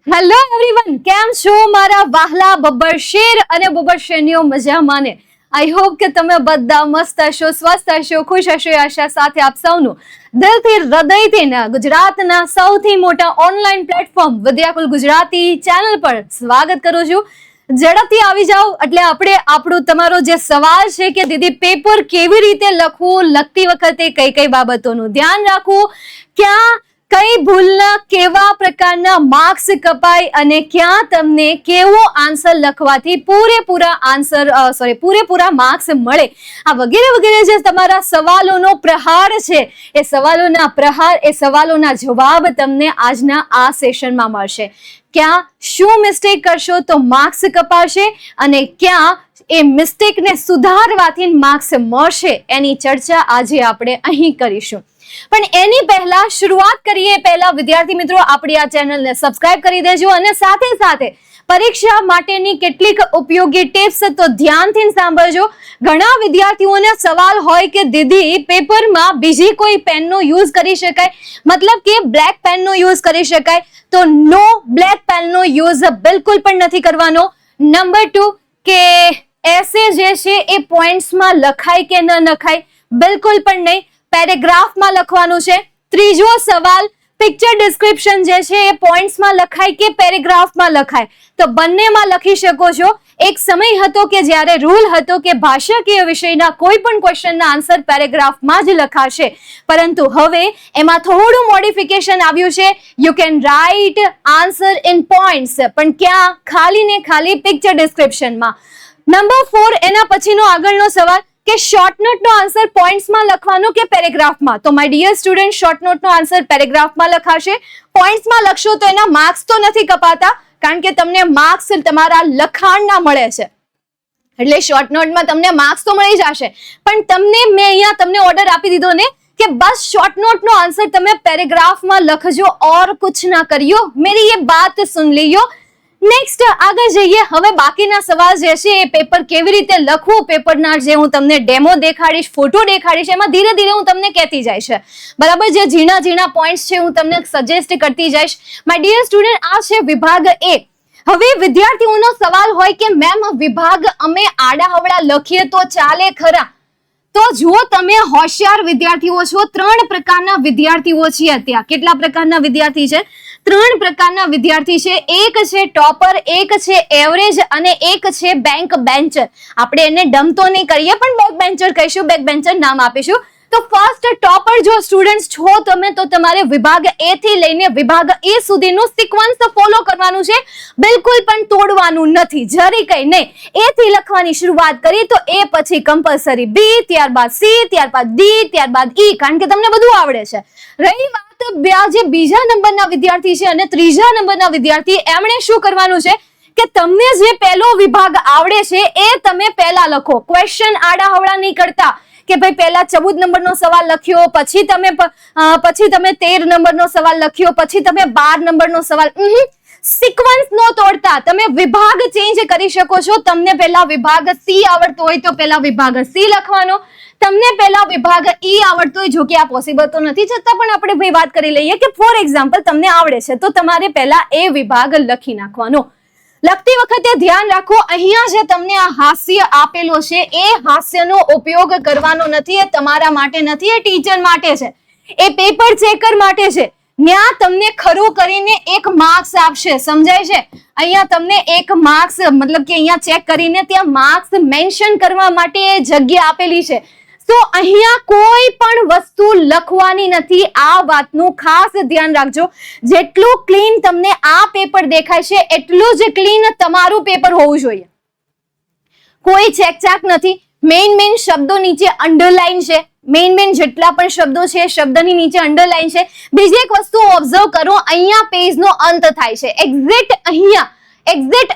Hello everyone, કેમ છો મારા વહાલા બબ્બર શેર અને બબ્બર શેરનીઓ? મજામાં ને? આઈ હોપ કે તમે બધા મસ્ત હશો, સ્વસ્થ હશો, ખુશ હશો. આશા સાથે આપ સૌનું દિલથી હૃદયથી ગુજરાતના સૌથી મોટા online platform Vidyakul Gujarati channel પર સ્વાગત કરું છું. ઝડપથી આવી જાઓ એટલે આપણે આપણું તમારો જે સવાલ છે કે દીદી પેપર કેવી રીતે લખવું, લખતી વખતે કઈ કઈ બાબતોનું ધ્યાન રાખવું, ક્યાં કઈ ભૂલના કેવા પ્રકારના માર્ક્સ કપાય અને ક્યાં તમને કેવો આન્સર લખવાથી પૂરેપૂરા માર્ક્સ મળે, આ વગેરે વગેરે જે તમારા સવાલોનો પ્રહાર છે એ સવાલોના પ્રહાર, એ સવાલોના જવાબ તમને આજના આ સેશનમાં મળશે. ક્યાં શું મિસ્ટેક કરશો તો માર્ક્સ કપાશે અને ક્યાં એ મિસ્ટેકને સુધારવાથી માર્ક્સ મળશે એની ચર્ચા આજે આપણે અહીં કરીશું. પણ એની પહેલા શરૂઆત કરીએ પહેલા વિદ્યાર્થી મિત્રો આપણી આ ચેનલને સબસ્ક્રાઇબ કરી દેજો અને સાથે સાથે પરીક્ષા માટેની કેટલીક ઉપયોગી ટિપ્સ તો ધ્યાનથી સાંભળજો. ઘણા વિદ્યાર્થીઓને સવાલ હોય કે દીદી પેપરમાં બીજી કોઈ પેનનો યુઝ કરી શકાય, મતલબ કે બ્લેક પેનનો યુઝ કરી શકાય? તો નો, બ્લેક પેનનો યુઝ બિલકુલ પણ નથી કરવાનો. નંબર 2 કે એસે જે છે એ પોઈન્ટ્સમાં લખાય કે ન લખાય? બિલકુલ પણ નહીં, પેરેગ્રાફમાં લખવાનું છે. ત્રીજો સવાલ, પિક્ચર ડિસ્ક્રિપ્શન જે છે એ પોઈન્ટ્સમાં લખાય કે પેરેગ્રાફમાં લખાય? તો બંનેમાં લખી શકો છો. એક સમય હતો કે જ્યારે રૂલ હતો કે ભાષાકીય વિષયના કોઈ પણ ક્વેશ્ચનના આન્સર પેરેગ્રાફમાં જ લખાશે, પરંતુ હવે એમાં થોડું મોડિફિકેશન આવ્યું છે. You can write answer in points, પણ ક્યાં? ખાલી ને ખાલી પિક્ચર ડિસ્ક્રિપ્શનમાં. નંબર 4 એના પછીનો આગળનો સવાલ કે શોર્ટ નોટનો આન્સર પોઈન્ટ્સમાં લખવાનો કે પેરેગ્રાફમાં? તો માય ડિયર સ્ટુડન્ટ, શોર્ટ નોટનો આન્સર પેરેગ્રાફમાં લખાશે. પોઈન્ટ્સમાં લખશો તો એના માર્ક્સ તો નથી કપાતા, કારણ કે તમને માર્ક્સ તમારા લખાણના મળે છે, એટલે શોર્ટ નોટમાં તમને માર્ક્સ તો મળી જશે. પણ મેં અહીંયા તમને ઓર્ડર આપી દીધો ને કે બસ શોર્ટ નોટનો આન્સર તમે પેરેગ્રાફમાં લખજો और कुछ ना करियो. मेरी ये बात सुन लियो. નેક્સ્ટ આગળ જઈએ. હવે બાકીના સવાલ જે છે એ પેપર કેવી રીતે લખવું, પેપરના જે હું તમને ડેમો દેખાડીશ, ફોટો દેખાડીશ, એમાં ધીરે ધીરે હું તમને કહેતી જઈશ, બરાબર? જે ઝીણા ઝીણા પોઈન્ટ્સ છે હું તમને સજેસ્ટ કરતી જઈશ. માય ડિયર સ્ટુડન્ટ, આ છે વિભાગ એ. હવે વિદ્યાર્થીઓનો સવાલ હોય કે મેમ વિભાગ અમે આડાઅવળા લખીએ તો ચાલે ખરા? તો જો તમે હોશિયાર વિદ્યાર્થીઓ છો, 3 પ્રકારના વિદ્યાર્થીઓ છીએ અત્યારે. કેટલા પ્રકારના વિદ્યાર્થી છે? 3 પ્રકારના વિદ્યાર્થી છે. એક છે ટોપર, એક છે એવરેજ અને એક છે બેક બેન્ચર. આપણે એને ડમ તો નહીં કહીએ પણ બેક બેન્ચર કહીશું, બેક બેન્ચર નામ આપીશું. તો ફર્સ્ટ ટોપર જો સ્ટુડન્ટ છો તમે, તો તમારે વિભાગ એ થી લઈને વિભાગ એ સુધીનું સિક્વન્સ ફોલો કરવાનું છે, બિલકુલ પણ તોડવાનું નથી, જરી કઈ નહીં. એ થી લખવાની શરૂઆત કરી તો એ પછી કમ્પલસરી બી, ત્યારબાદ સી, ત્યારબાદ ડી, ત્યારબાદ ઈ, કારણ કે તમને બધું આવડે છે. રહી વાત જે બીજા નંબરના વિદ્યાર્થી છે અને ત્રીજા નંબરના વિદ્યાર્થી, એમણે શું કરવાનું છે કે તમને જે પહેલો વિભાગ આવડે છે એ તમે પહેલા લખો. ક્વેશ્ચન આડાઅવળા નહીં કરતા કે ભાઈ પહેલા 14 નંબરનો સવાલ લખ્યો, પછી તમે 13 નંબરનો સવાલ લખ્યો, પછી તમે 12 નંબરનો સવાલ. સિક્વન્સ નો તોડતા તમે વિભાગ ચેન્જ કરી શકો છો. તમને પહેલા વિભાગ સી આવડતો હોય તો પહેલા વિભાગ સી લખવાનો, તમને પહેલા વિભાગ ઈ આવડતો હોય, જો કે આ પોસિબલ તો નથી, છતાં પણ આપણે ભાઈ વાત કરી લઈએ કે ફોર એક્ઝામ્પલ તમને આવડે છે તો તમારે પહેલા એ વિભાગ લખી નાખવાનો. લખતી વખતે ધ્યાન રાખો, અહીંયા જે તમને આ હાસ્ય આપેલો છે એ હાસ્યનો ઉપયોગ કરવાનો નથી. એ તમારા માટે નથી, એ ટીચર માટે છે, એ પેપર ચેકર માટે છે. ત્યાં તમને ખરું કરીને 1 માર્ક્સ આપશે, સમજાય છે? અહીંયા તમને 1 માર્ક્સ, મતલબ કે અહીંયા ચેક કરીને ત્યાં માર્ક્સ મેન્શન કરવા માટે જગ્યા આપેલી છે. તો અહીંયા કોઈ પણ વસ્તુ લખવાની નથી. આ વાતનું ખાસ ધ્યાન રાખજો. જેટલું ક્લીન તમને આ પેપર દેખાય છે એટલું જ ક્લીન તમારું પેપર હોવું જોઈએ. કોઈ ચેકચાક નથી. મેઇન શબ્દો નીચે અંડરલાઈન છે. મેઇન જેટલા પણ શબ્દો છે શબ્દની નીચે અંડરલાઈન છે. બીજી એક વસ્તુ ઓબ્ઝર્વ કરો, અહીંયા પેજનો અંત થાય છે. એક્ઝેક્ટ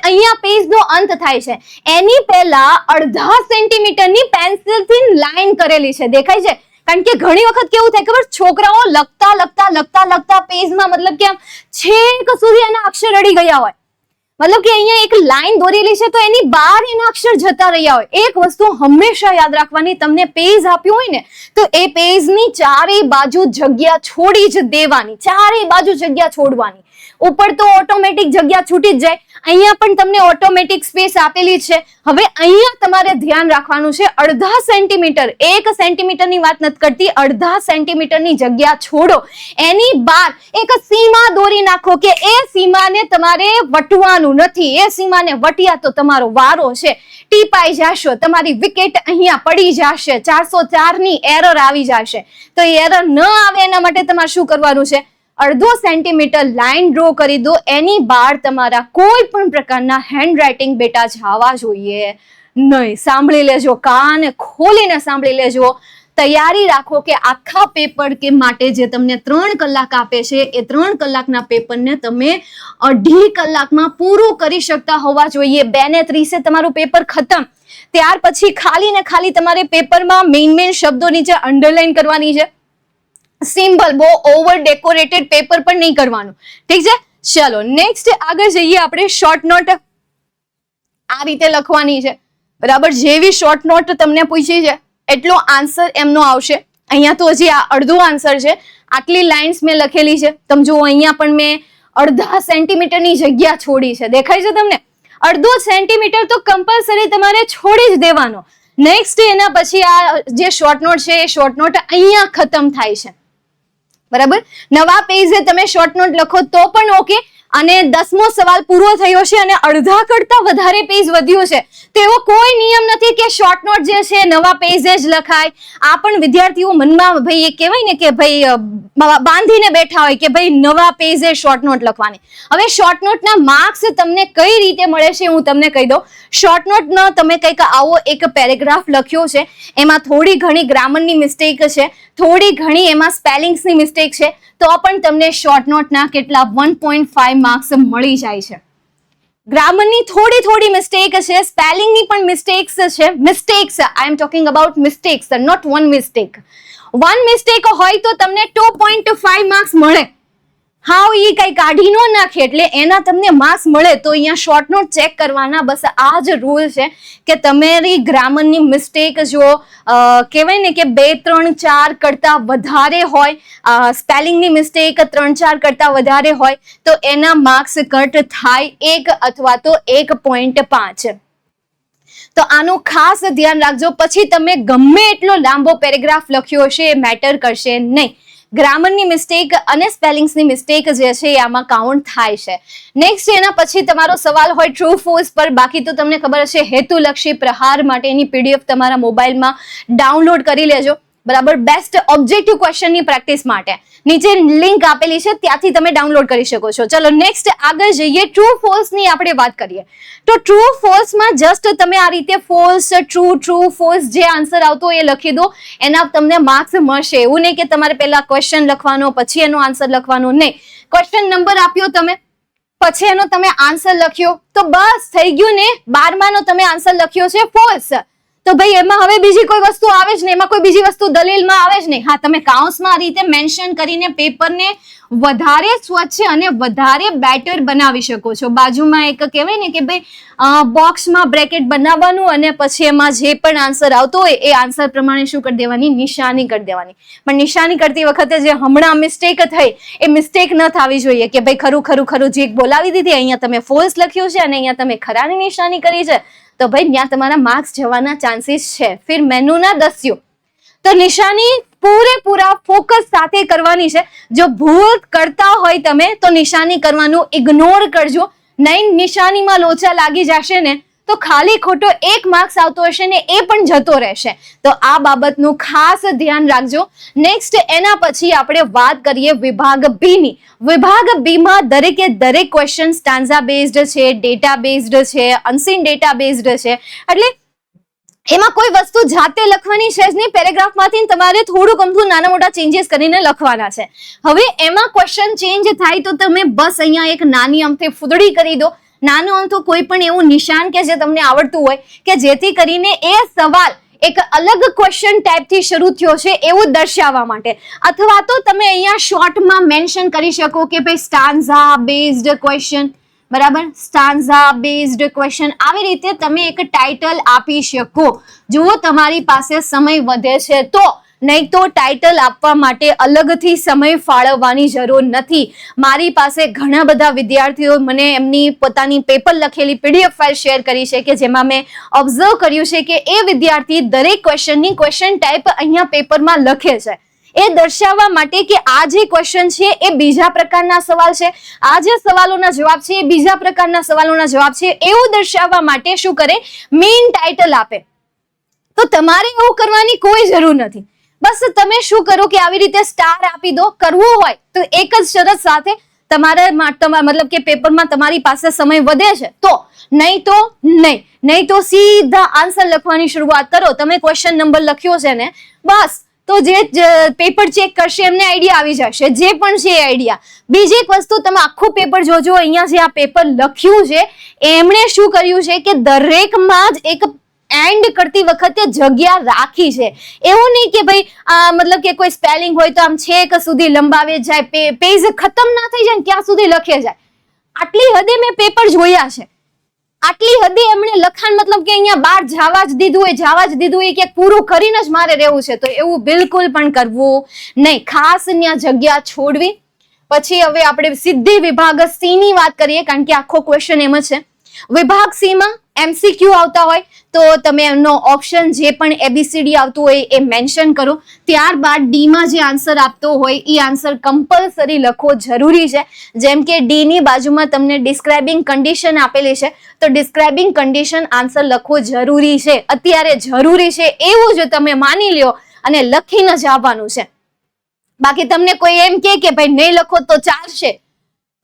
અહીંયા પેજનો અંત થાય છે. એની પહેલા 0.5 સેન્ટીમીટરની પેન્સિલથી લાઈન કરેલી છે, દેખાય છે? કારણ કે ઘણી વખત કેવું થાય ખબર, છોકરાઓ લખતા પેજમાં મતલબ કે આમ છેક સુધી એના અક્ષર અડી ગયા હોય, મતલબ કે અહીંયા એક લાઈન દોરેલી છે તો એની બહાર એના અક્ષર જતા રહ્યા હોય. એક વસ્તુ હંમેશા યાદ રાખવાની, તમને પેજ આપ્યું હોય ને તો એ પેજની ચારેય બાજુ જગ્યા છોડી જ દેવાની, ચારેય બાજુ જગ્યા છોડવાની. ઉપર તો ઓટોમેટિક જગ્યા છૂટી જ જાય, અહીંયા પણ તમને ઓટોમેટિક સ્પેસ આપેલી છે. હવે અહીંયા તમારે ધ્યાન રાખવાનું છે, અડધા સેન્ટીમીટર, 1 સેન્ટીમીટરની વાત નથી કરતી, અડધા સેન્ટીમીટરની જગ્યા છોડો. એની બહાર એક સીમા દોરી નાખો કે એ સીમાને તમારે વટવાનું નથી. એ સીમાને વટ્યા તો તમારો વારો છે, ટીપાઈ જશો, તમારી વિકેટ અહીંયા પડી જશે, 404ની એરર આવી જશે. તો એ એરર ન આવે એના માટે તમારે શું કરવાનું છે, અડધો સેન્ટીમીટર લાઈન ડ્રો કરી દો. એની બહાર તમારા કોઈ પણ પ્રકારના હેન્ડરાઇટિંગ બેટા જવા જોઈએ નહીં. સાંભળી લેજો, કાન ખોલીને સાંભળી લેજો. તૈયારી રાખો કે આખા પેપર કે માટે જે તમને 3 કલાક આપે છે એ 3 કલાકના પેપરને તમે 2.5 કલાકમાં પૂરું કરી શકતા હોવા જોઈએ. 2:30 તમારું પેપર ખતમ. ત્યાર પછી ખાલી ને ખાલી તમારે પેપરમાં મેઇન શબ્દો નીચે અંડરલાઈન કરવાની છે. સિમ્બલ, બહુ ઓવર ડેકોરેટેડ પેપર પણ નહીં કરવાનું. ઠીક છે, ચલો નેક્સ્ટ આગળ જઈએ આપણે. શોર્ટ નોટ આ રીતે લખવાની છે, બરાબર. જેવી શોર્ટ નોટ તમને પૂછી છે એટલો આન્સર એમનો આવશે. અહીંયા તો હજી આ અડધો આન્સર છે, આટલી લાઇન્સ મેં લખેલી છે. તમે જુઓ અહીંયા પણ મેં અડધા સેન્ટીમીટરની જગ્યા છોડી છે, દેખાય છે તમને? અડધો સેન્ટીમીટર તો કમ્પલસરી તમારે છોડી જ દેવાનો. નેક્સ્ટ એના પછી આ જે શોર્ટ નોટ છે એ શોર્ટ નોટ અહીંયા ખતમ થાય છે, બરાબર. નવા પેજે તમે શોર્ટ નોટ લખો તો પણ ઓકે. અને 10મો સવાલ પૂરો થયો છે અને અડધા કરતા વધારે પેજ વધ્યો છે તો એવો કોઈ નિયમ નથી કે શોર્ટ નોટ જે છે નવા પેજે જ લખાય. આ પણ વિદ્યાર્થીઓ મનમાં ભાઈ એ કહેવાય ને કે ભાઈ બાંધીને બેઠા હોય કે ભાઈ નવા પેજે શોર્ટ નોટ લખવાની. હવે શોર્ટ નોટના માર્ક્સ તમને કઈ રીતે મળે છે હું તમને કહી દઉં. શોર્ટ નોટનો તમે કંઈક આવો એક પેરેગ્રાફ લખ્યો છે, એમાં થોડી ઘણી ગ્રામરની મિસ્ટેક છે, થોડી ઘણી એમાં સ્પેલિંગ્સની મિસ્ટેક છે, તો પણ તમને શોર્ટ નોટના કેટલા 1.5 માર્ક્સ મળી જાય છે. ગ્રામરની થોડી મિસ્ટેક છે, સ્પેલિંગની પણ મિસ્ટેક્સ છે. Mistakes, I am talking about mistakes, not one mistake. One mistake હોય તો તમને 2.5 માર્ક્સ મળે. હાવ ઈ કઈ કાઢી નો નાખે એટલે એના તમને માર્ક્સ મળે. તો અહીંયા શોર્ટ નોટ ચેક કરવાના, બસ આ જ રૂલ છે કે તમારી ગ્રામરની મિસ્ટેક જો કહેવાય ને કે 2, 3, 4 કરતા વધારે હોય, સ્પેલિંગની મિસ્ટેક 3, 4 કરતા વધારે હોય તો એના માર્ક્સ કટ થાય 1 અથવા તો 1.5. તો આનું ખાસ ધ્યાન રાખજો. પછી તમે ગમે એટલો લાંબો પેરેગ્રાફ લખ્યો હશે એ મેટર કરશે નહીં. ગ્રામરની મિસ્ટેક અને સ્પેલિંગ્સની મિસ્ટેક જે છે એ આમાં કાઉન્ટ થાય છે. નેક્સ્ટ એના પછી તમારો સવાલ હોય ટ્રુ ફોલ્સ પર. બાકી તો તમને ખબર હશે હેતુલક્ષી પ્રહાર માટેની પીડીએફ તમારા મોબાઈલમાં ડાઉનલોડ કરી લેજો, બરાબર. બેસ્ટ ઓબ્જેક્ટિવ ક્વેશ્ચનની પ્રેક્ટિસ માટે નીચે લિંક આપેલી છે, ત્યાંથી તમે ડાઉનલોડ કરી શકો છો. ચલો નેક્સ્ટ આગળ જઈએ. ટ્રુ ફોલ્સની આપણે વાત કરીએ તો ટ્રુ ફોલ્સમાં જસ્ટ તમે આ રીતે ફોલ્સ ટ્રુ ફોલ્સ જે આન્સર આવતો એ લખી દો, એના તમને માર્ક્સ મળશે. એવું નહીં કે તમારે પહેલા ક્વેશ્ચન લખવાનો પછી એનો આન્સર લખવાનો, નહીં. ક્વેશ્ચન નંબર આપ્યો તમે, પછી એનો તમે આન્સર લખ્યો તો બસ થઈ ગયું ને. 12માનો તમે આન્સર લખ્યો છે ફોલ્સ, તો ભાઈ એમાં હવે બીજી કોઈ વસ્તુ આવે જ નહીં, એમાં કોઈ બીજી વસ્તુ દલીલમાં આવે જ નહીં. હા, તમે કાઉન્સમાં આ રીતે મેન્શન કરીને પેપરને વધારે સ્વચ્છ અને વધારે બેટર બનાવી શકો છો. બાજુમાં એક કહેવાય ને કે ભાઈ બોક્સમાં બ્રેકેટ બનાવવાનું અને પછી એમાં જે પણ આન્સર આવતો હોય એ આન્સર પ્રમાણે શું કરી દેવાની, નિશાની કરી દેવાની. પણ નિશાની કરતી વખતે જે હમણાં મિસ્ટેક થઈ એ મિસ્ટેક ન થવી જોઈએ કે ભાઈ ખરું જે બોલાવી દીધી, અહીંયા તમે ફોલ્સ લખ્યું છે અને અહીંયા તમે ખરાની નિશાની કરી છે, તો ભાઈ ત્યાં તમારા માર્ક્સ જવાના ચાન્સીસ છે. ફિર મેનુ ના દસ્યો. તો નિશાની પૂરેપૂરા ફોકસ સાથે કરવાની છે. જો ભૂલ કરતા હોય તમે તો નિશાની કરવાનું ઇગ્નોર કરજો, નહીં નિશાનીમાં લોચા લાગી જશે ને તો ખાલી ખોટો 1 માર્ક્સ આવતો હશે ને એ પણ જતો રહેશે. તો આ બાબતનું ખાસ ધ્યાન રાખજો. નેક્સ્ટ એના પછી આપણે વાત કરીએ વિભાગ બી ની. વિભાગ બી માં દરેકે દરેક ક્વેશ્ચન સ્ટાન્ઝા બેઝડ છે, ડેટા બેઝડ છે, અનસીન ડેટા બેઝડ છે. એટલે એમાં કોઈ વસ્તુ જાતે લખવાની છે જ નહીં. પેરેગ્રાફમાંથી તમારે થોડુંક અમથું નાના મોટા ચેન્જીસ કરીને લખવાના છે. હવે એમાં ક્વેશ્ચન ચેન્જ થાય તો તમે બસ અહીંયા એક નાની અમથી ફૂદડી કરી દો, નાનું અમથું કોઈ પણ એવું નિશાન કે જે તમને આવડતું હોય કે જેથી કરીને એ સવાલ એક અલગ ક્વેશ્ચન ટાઈપથી શરૂ થયો છે એવું દર્શાવવા માટે. અથવા તો તમે અહીંયા શોર્ટમાં મેન્શન કરી શકો કે ભાઈ સ્ટાન્ઝા બેઝડ ક્વેશ્ચન, બરાબર, સ્ટાન્ઝા બેઝડ ક્વેશ્ચન, આવી રીતે તમે એક ટાઇટલ આપી શકો જો તમારી પાસે સમય વધે છે તો. નહીં તો ટાઇટલ આપવા માટે અલગથી સમય ફાળવવાની જરૂર નથી. મારી પાસે ઘણા બધા વિદ્યાર્થીઓ મને એમની પોતાની પેપર લખેલી PDF ફાઇલ શેર કરી છે કે જેમાં મેં ઓબ્ઝર્વ કર્યું છે કે એ વિદ્યાર્થી દરેક ક્વેશ્ચનની ક્વેશ્ચન ટાઈપ અહીંયા પેપરમાં લખે છે, એ દર્શાવવા માટે કે આ જે ક્વેશ્ચન છે એ બીજા પ્રકારના સવાલ છે, આ જે સવાલોના જવાબ છે એ બીજા પ્રકારના સવાલોના જવાબ છે, એવું દર્શાવવા માટે શું કરે, મેઇન ટાઇટલ આપે. તો તમારે એવું કરવાની કોઈ જરૂર નથી. બસ તમે શું કરો કે આવી રીતે સ્ટાર આપી દો. કરવું હોય તો એક જ શરત સાથે, તમારે મતલબ કે પેપરમાં તમારી પાસે સમય વધે છે તો, નહીં તો નહીં, નહીં તો સીધા આન્સર લખવાની શરૂઆત કરો. તમે ક્વેશ્ચન નંબર લખ્યો છે ને, બસ તો જે પેપર ચેક કરશે એમને આઈડિયા આવી જશે, જે પણ છે એ આઈડિયા. બીજી એક વસ્તુ, તમે આખું પેપર જોજો, અહીંયા જે આ પેપર લખ્યું છે એમણે શું કર્યું છે કે દરેકમાં જ એક એન્ડ કરતી વખતે જગ્યા રાખી છે. એવું નહીં કે ભાઈ મતલબ કે કોઈ સ્પેલિંગ હોય તો આમ છેક સુધી લંબાવે જાય, પેજ ખતમ ના થઈ જાય ત્યાં સુધી લખે જાય. આટલી હદે મેં પેપર જોયા છે, આટલી હદે એમણે લખાણ મતલબ કે અહીંયા બહાર જવા જ દીધું હોય કે પૂરું કરીને જ મારે રહેવું છે, તો એવું બિલકુલ પણ કરવું નહીં. ખાસ ત્યાં જગ્યા છોડવી. પછી હવે આપણે સીધી વિભાગ C ની વાત કરીએ, કારણ કે આખો ક્વેશ્ચન એમ જ છે. વિભાગ C માં MCQ આવતા હોય તો તમે એમનો ઓપ્શન જે પણ ABCD આવતું હોય એ મેન્શન કરો. ત્યારબાદ D માં જે આન્સર આપતો હોય એ આન્સર કમ્પલસરી લખવો જરૂરી છે. જેમ કે D ની બાજુમાં તમને ડિસ્ક્રાઇબિંગ કન્ડિશન આપેલી છે, તો ડિસ્ક્રાઇબિંગ કન્ડિશન આન્સર લખવો જરૂરી છે, અત્યારે જરૂરી છે એવું જ તમે માની લ્યો અને લખીને જ આવવાનું છે. બાકી તમને કોઈ એમ કે ભાઈ નહીં લખો તો ચાલશે,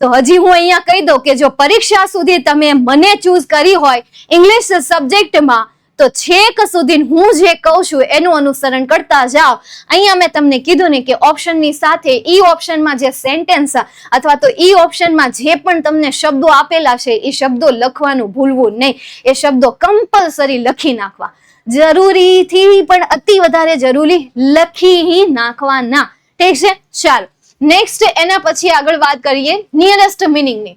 તો હજી હું અહીંયા કહી દઉં કે જો પરીક્ષા સુધી તમે મને ચૂઝ કરી હોય ઇંગ્લિશ સબ્જેક્ટમાં, તો છેક સુધી હું જે કહું છું એનું અનુસરણ કરતા જાઓ. અહીંયા મેં તમને કીધું ને કે ઓપ્શનની સાથે ઈ ઓપ્શનમાં જે સેન્ટેન્સ અથવા તો ઈ ઓપ્શનમાં જે પણ તમને શબ્દો આપેલા છે એ શબ્દો લખવાનું ભૂલવું નહીં. એ શબ્દો કમ્પલસરી લખી નાખવા, જરૂરીથી પણ અતિ વધારે જરૂરી લખી નાખવાના. ઠીક છે, ચાલો નેક્સ્ટ એના પછી આગળ વાત કરીએ નિયરેસ્ટ મિનિંગની.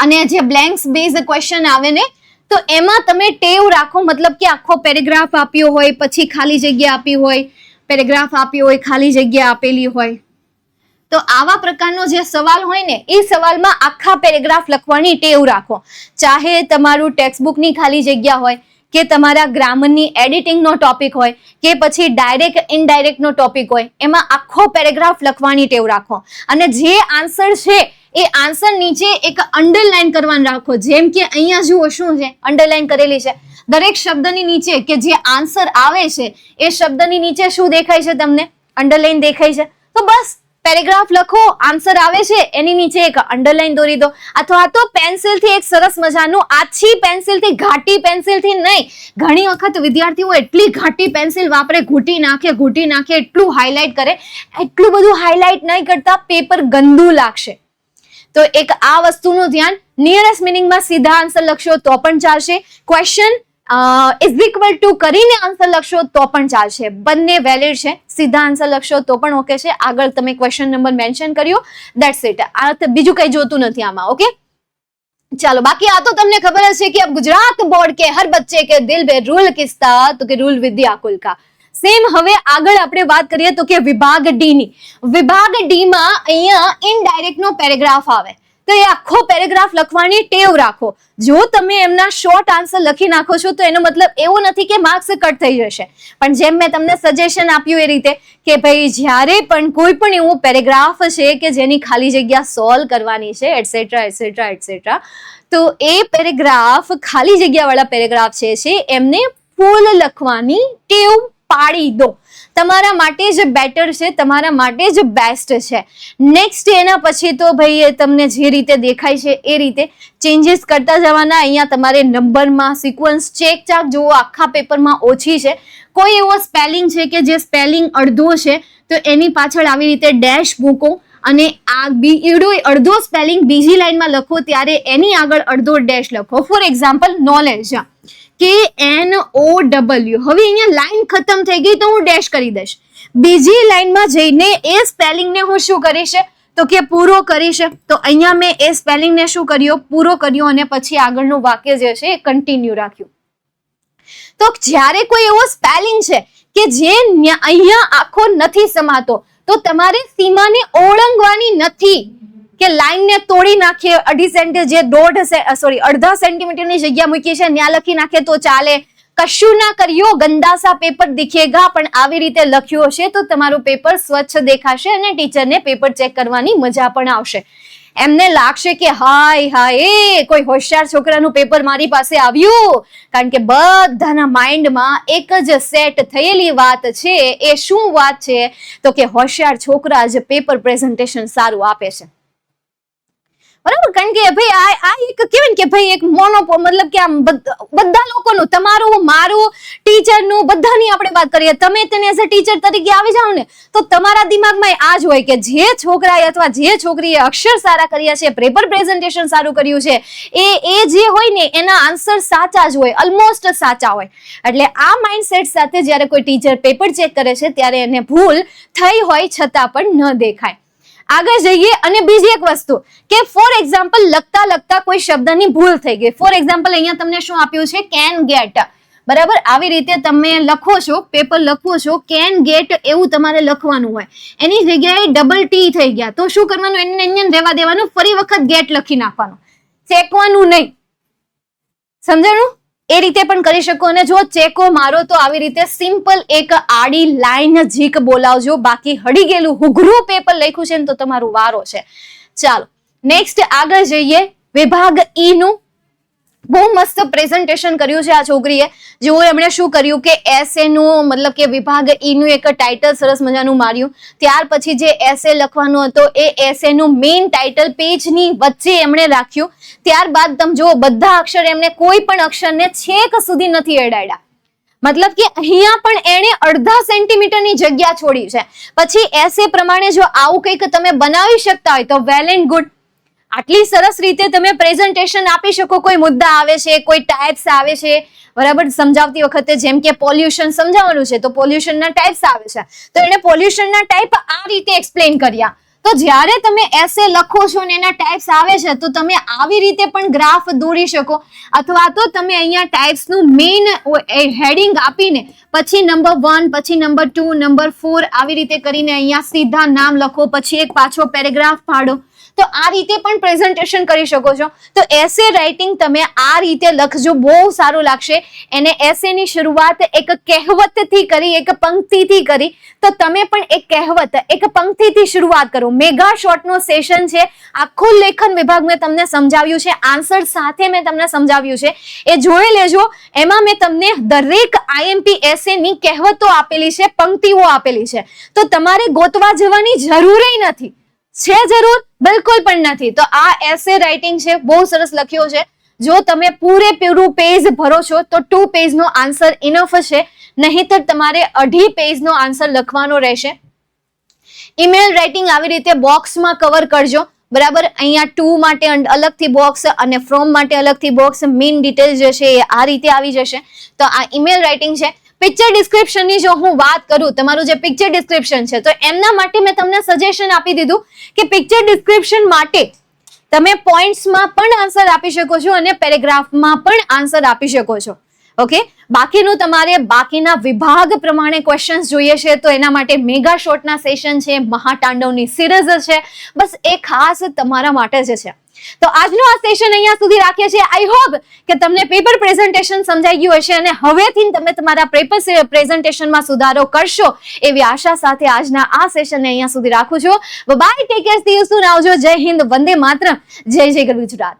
અને જે બ્લેન્ક્સ બેઝ ક્વેશ્ચન આવે ને, તો એમાં તમે ટેવ રાખો, મતલબ કે આખો પેરેગ્રાફ આપ્યો હોય પછી ખાલી જગ્યા આપી હોય, પેરેગ્રાફ આપ્યો હોય ખાલી જગ્યા આપેલી હોય, તો આવા પ્રકારનો જે સવાલ હોય ને એ સવાલમાં આખા પેરેગ્રાફ લખવાની ટેવ રાખો. ચાહે તમારું ટેક્સ્ટબુકની ખાલી જગ્યા હોય કે તમારા ગ્રામરની એડિટિંગનો ટોપિક હોય કે પછી ડાયરેક્ટ ઇનડાયરેક્ટનો ટોપિક હોય, એમાં આખો પેરેગ્રાફ લખવાની ટેવ રાખો. અને જે આન્સર છે એ આન્સર નીચે એક અંડરલાઈન કરવાનું રાખો. જેમ કે અહીંયા જુઓ શું છે, અંડરલાઈન કરેલી છે. દરેક શબ્દની નીચે કે જે આન્સર આવે છે એ શબ્દની નીચે શું દેખાય છે તમને, અંડરલાઈન દેખાય છે. તો બસ પેરેગ્રાફ લખો, આન્સર આવે છે એની નીચે એક અંડરલાઈન દોરી દો. અથવા તો પેન્સિલથી એક સરસ મજાનું, આછી પેન્સિલથી, ઘાટી પેન્સિલથી નહીં. ઘણી વખત વિદ્યાર્થીઓ એટલી ઘાટી પેન્સિલ વાપરે, ઘૂંટી નાખે, એટલું હાઇલાઇટ કરે. એટલું બધું હાઇલાઇટ નહીં કરતા, પેપર ગંદુ લાગશે. તો એક આ વસ્તુનું ધ્યાન. નિયરેસ્ટ મિનિંગમાં સીધા આન્સર લખશો તો પણ ચાલશે, ક્વેશ્ચન ઇઝ ઇક્વલ ટુ કરીને આન્સર લખશો તો પણ ચાલશે, બંને વેલિડ છે. સીધા આન્સર લખશો તો પણ ઓકે છે. આગળ તમે ક્વેશ્ચન નંબર મેન્શન કર્યો, ધેટ્સ ઇટ. આ બીજું કઈ જોતું નથી આમાં. ઓકે, ચાલો. બાકી આ તો તમને ખબર હશે કે ગુજરાત બોર્ડ કે હર બચ્ચે કે દિલ બે રૂલ કિસતા, તો કે રૂલ વિદ્યા કુલ કા. સેમ હવે આગળ આપણે વાત કરીએ તો કે વિભાગ ડી ની. વિભાગ ડી માં અહીંયા ઇનડાયરેક્ટ નો પેરેગ્રાફ આવે, તો એ આખો પેરેગ્રાફ લખવાની ટેવ રાખો. જો તમે એમના શોર્ટ આન્સર લખી નાખો છો તો એનો મતલબ એવું નથી કે માર્ક્સ કટ થઈ જશે, પણ જેમ મેં તમને સજેશન આપ્યું એ રીતે કે ભાઈ જ્યારે પણ કોઈ પણ એવું પેરેગ્રાફ છે કે જેની ખાલી જગ્યા સોલ્વ કરવાની છે એટસેટ્રા એટસેટ્રા એટસેટ્રા, તો એ પેરેગ્રાફ ખાલી જગ્યા વાળા પેરેગ્રાફ છે એમને ફૂલ લખવાની ટેવ પાડી દો. તમારા માટે જ બેટર છે, તમારા માટે જ બેસ્ટ છે. નેક્સ્ટ એના પછી તો ભાઈ તમને જે રીતે દેખાય છે એ રીતે ચેન્જીસ કરતા જવાના. અહીંયા તમારે નંબરમાં સિક્વન્સ ચેક ચાક જુઓ, આખા પેપરમાં ઓછી છે. કોઈ એવો સ્પેલિંગ છે કે જે સ્પેલિંગ અડધો છે તો એની પાછળ આવી રીતે ડેશ મૂકો અને આ અડધો સ્પેલિંગ બીજી લાઈનમાં લખો ત્યારે એની આગળ અડધો ડેશ લખો. For example knowledge, KNOW. હવે અહીંયા લાઈન ખતમ થઈ ગઈ તો હું ડેશ કરી દઈશ. બીજી લાઈનમાં જઈને એ સ્પેલિંગને હું શું કરીશ, તો કે પૂરો કરીશ, તો અહીંયા મેં એ સ્પેલિંગ ને શું કર્યો, પૂરો કર્યો અને પછી આગળનું વાક્ય જે છે એ કન્ટિન્યુ રાખ્યું. તો જ્યારે કોઈ એવો સ્પેલિંગ છે કે જે અહીંયા આખો નથી સમાતો, તો તમારે સીમાને ઓળંગવાની નથી કે લાઈનને તોડી નાખીએ, અડધા સેન્ટીમીટરની જગ્યા મૂકી છે ત્યાં લખી નાખે તો ચાલે. કશું ના કર્યો, ગંદા સા પેપર દિખેગા, પણ આવી રીતે લખ્યું હશે તો તમારું પેપર સ્વચ્છ દેખાશે અને ટીચરને પેપર ચેક કરવાની મજા પણ આવશે. એમને લાગશે કે હાય હાય કોઈ હોશિયાર છોકરાનું પેપર મારી પાસે આવ્યું, કારણ કે બધાના માઇન્ડમાં એક જ સેટ થયેલી વાત છે. એ શું વાત છે? તો કે હોશિયાર છોકરા જ પેપર પ્રેઝન્ટેશન સારું આપે છે. બરાબર, કારણ કે ભાઈ આ એક કેવાય ને કે ભાઈ એક મોનોપો, મતલબ કે આમ બધા લોકોનું, તમારું, મારું, ટીચરનું, બધાની આપણે વાત કરીએ. તમે તેને એઝ અ ટીચર તરીકે આવી જાઓ ને તો તમારા દિમાગમાં આ જ હોય કે જે છોકરાએ અથવા જે છોકરીએ અક્ષર સારા કર્યા છે, પેપર પ્રેઝન્ટેશન સારું કર્યું છે, એ જે હોય ને એના આન્સર સાચા જ હોય, ઓલમોસ્ટ સાચા હોય. એટલે આ માઇન્ડસેટ સાથે જ્યારે કોઈ ટીચર પેપર ચેક કરે છે ત્યારે એને ભૂલ થઈ હોય છતાં પણ ન દેખાય. આગળ જઈએ અને બીજી એક વસ્તુ કે ફોર એક્ઝામ્પલ લખતા લખતા કોઈ શબ્દની ભૂલ થઈ ગઈ. ફોર એક્ઝામ્પલ અહીંયા તમને શું આપ્યું છે, કેન ગેટ. બરાબર, આવી રીતે તમે લખો છો, પેપર લખો છો, કેન ગેટ એવું તમારે લખવાનું હોય, એની જગ્યાએ ડબલ ટી થઈ ગયા, તો શું કરવાનું, એને અહીંયા રહેવા દેવાનું, ફરી વખત ગેટ લખી નાખવાનું, ચેકવાનું નહીં. સમજાણું? એ રીતે પણ કરી શકો. અને જો ચેકો મારો તો આવી રીતે સિમ્પલ એક આડી લાઈન જીક બોલાવજો, બાકી હડી ગયેલું હુઘરું પેપર લખ્યું છે ને તો તમારું વારો છે. ચાલો નેક્સ્ટ આગળ જઈએ. વિભાગ ઈ નું બહુ મસ્ત પ્રેઝન્ટેશન કર્યું છે આ છોકરીએ. જો એમણે શું કર્યું કે એસે નું, મતલબ કે વિભાગ ઈ નું એક ટાઇટલ સરસ મજાનું માર્યું. ત્યાર પછી જે એસે લખવાનો હતો એ એસે નું મેઇન ટાઇટલ પેજની વચ્ચે એમણે રાખ્યું. ત્યારબાદ તમે જો બધા અક્ષર, એમને કોઈ પણ અક્ષરને છેક સુધી નથી અડાડ્યા, મતલબ કે અહીંયા પણ એણે અડધા સેન્ટીમીટરની જગ્યા છોડી છે. પછી એસે પ્રમાણે જો આવું કંઈક તમે બનાવી શકતા હોય તો વેલ એન્ડ ગુડ. આટલી સરસ રીતે તમે પ્રેઝન્ટેશન આપી શકો. કોઈ મુદ્દા આવે છે, કોઈ ટાઈપ્સ આવે છે, બરાબર, સમજાવતી વખતે જેમ કે પોલ્યુશન સમજાવવાનું છે તો પોલ્યુશનના ટાઈપ્સ આવે છે, તો એને પોલ્યુશનના ટાઈપ આ રીતે એક્સપ્લેન કર્યા. તો જ્યારે તમે એસે લખો છો ને એના ટાઈપ્સ આવે છે તો તમે આવી રીતે પણ ગ્રાફ દોરી શકો, અથવા તો તમે અહીંયા ટાઈપ્સનું મેઇન હેડિંગ આપીને પછી નંબર 1, પછી નંબર 2, નંબર 4 આવી રીતે કરીને અહીંયા સીધા નામ લખો, પછી એક પાછો પેરેગ્રાફ પાડો. તો આ રીતે પણ પ્રેઝન્ટેશન કરી શકો છો. તો એસે રાઇટિંગ તમે આ રીતે લખજો, બહુ સારું લાગશે. એને એસેની શરૂઆત એક કહેવતથી કરી, એક પંક્તિથી કરી, તો તમે પણ એક કહેવત, એક પંક્તિથી શરૂઆત કરો. મેગા શોર્ટનો સેશન છે, આખું લેખન વિભાગ મેં તમને સમજાવ્યું છે, આન્સર સાથે મેં તમને સમજાવ્યું છે, એ જોઈ લેજો. એમાં મેં તમને દરેક આઈએમપી એસેની કહેવતો આપેલી છે, પંક્તિઓ આપેલી છે, તો તમારે ગોતવા જવાની જરૂર નથી. છે જરૂર? બિલકુલ પણ નથી. તો આ એસે રાઇટિંગ છે, બહુ સરસ લખ્યો છે. જો તમે પૂરેપૂરું પેજ ભરો છો તો 2 પેજનો આન્સર ઇનફ છે, નહીતર તમારે 2.5 પેજનો આન્સર લખવાનો રહેશે. ઈમેલ રાઇટિંગ આવી રીતે બોક્સમાં કવર કરજો, બરાબર. અહીંયા ટુ માટે અલગથી બોક્સ અને ફ્રોમ માટે અલગથી બોક્સ, મેઇન ડિટેલ જે છે એ આ રીતે આવી જશે. તો આ ઈમેલ રાઇટિંગ છે. પિક્ચર ડિસ્ક્રિપ્શનની જો હું વાત કરું, તમારું જે પિક્ચર ડિસ્ક્રિપ્શન છે, તો એમના માટે મેં તમને સજેશન આપી દીધું કે પિક્ચર ડિસ્ક્રિપ્શન માટે તમે પોઈન્ટ્સમાં પણ આન્સર આપી શકો છો અને પેરેગ્રાફમાં પણ આન્સર આપી શકો છો. ઓકે, બાકીનું તમારે બાકીના વિભાગ પ્રમાણે ક્વેશ્ચન્સ જોઈએ છે તો એના માટે મેગા શોર્ટના સેશન છે, મહાતાંડવની સિરીઝ છે, બસ એ ખાસ તમારા માટે જ છે. તો આજનો આ સેશન અહીંયા સુધી રાખીએ છીએ. આઈ હોપ કે તમને પેપર પ્રેઝન્ટેશન સમજાઈ ગયું હશે અને હવેથી તમે તમારા પેપર પ્રેઝન્ટેશનમાં સુધારો કરશો એવી આશા સાથે આજના આ સેશનને અહીંયા સુધી રાખું છું. Bye, take care, see you soon. આવજો. જય હિન્દ, વંદે માતરમ, જય જય ગરવી ગુજરાત.